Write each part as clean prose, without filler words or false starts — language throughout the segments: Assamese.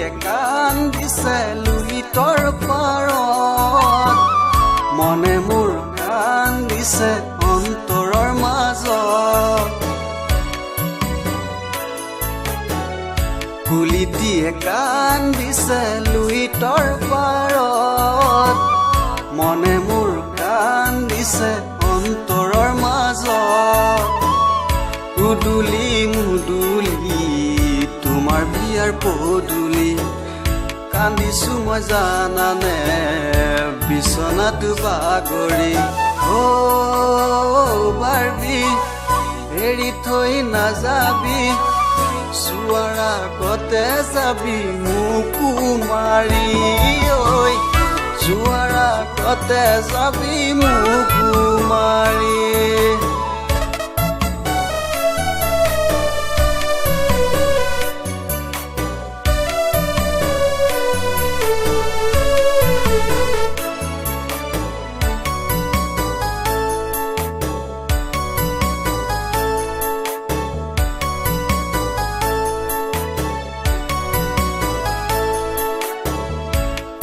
কুলিটিয়ে কান্দিছে লুইতৰ পাৰত মনে মোৰ কান্দিছে অন্তৰৰ মাজত কুলিটিয়ে কান্দিছে লুইতৰ পাৰত মনে মোৰ কান্দিছে অন্তৰৰ মাজত উদুলি মুদুলি তোমাৰ বিয়াৰ পদুলি কান্দিছো মই জানানে বিছনাত বাগৰি বাৰবি এৰি থৈ নাযাবি চোৱাৰ আগতে যাবি মোকো মাৰি ঐ চোৱাৰ আগতে যাবি মোকো মাৰি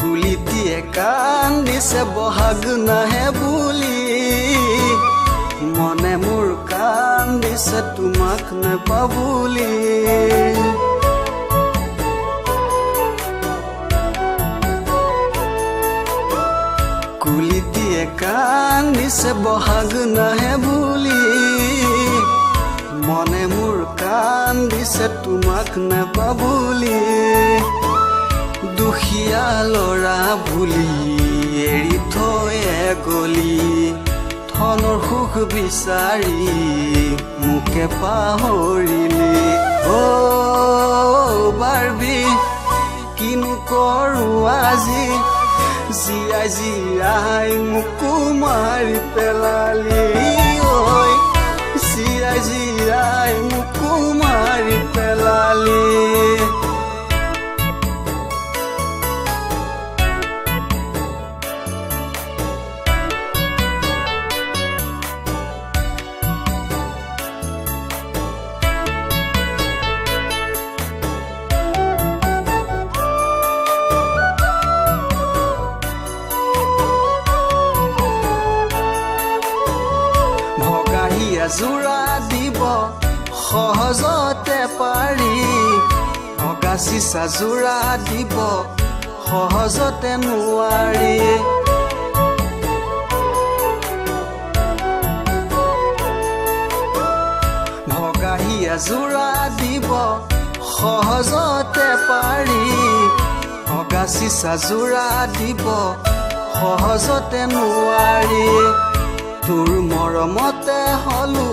কুলিটিয়ে কান্দিছে বহাগ নাহে বুলি মনে মোৰ কান্দিছে তোমাক নেপাবুলি কুলিটিয়ে কান্দিছে বহাগ নাহে বুলি মনে মোৰ কান্দিছে তোমাক নেপাবুলি দুখীয়া ল'ৰা ভুলি এৰি থৈ গলি ধনৰ সুখ বিচাৰি মোকে পাহৰিলি বাৰবি কিনো কৰো আজি জীয়াই জীয়াই মোকো মাৰি পেলালি জীয়াই জীয়াই মোকো মাৰি পেলালি জোৰা দিব সহজতে পাৰি ভগা চিচা জোৰা দিব সহজতে নোৱাৰি ভগা জোৰা দিব সহজতে পাৰি ভগা চিচা জোৰা দিব সহজতে নোৱাৰি তোৰ মৰমতে হলো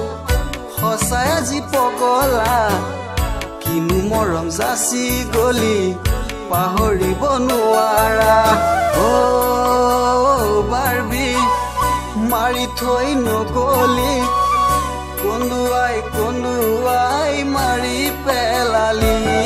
সঁচাই আজি পগলা কিনো মৰম যাচি গলি পাহৰিব নোৱাৰা বাৰবি মাৰি থৈ নগলি কন্দুৱাই কন্দুৱাই মাৰি পেলালি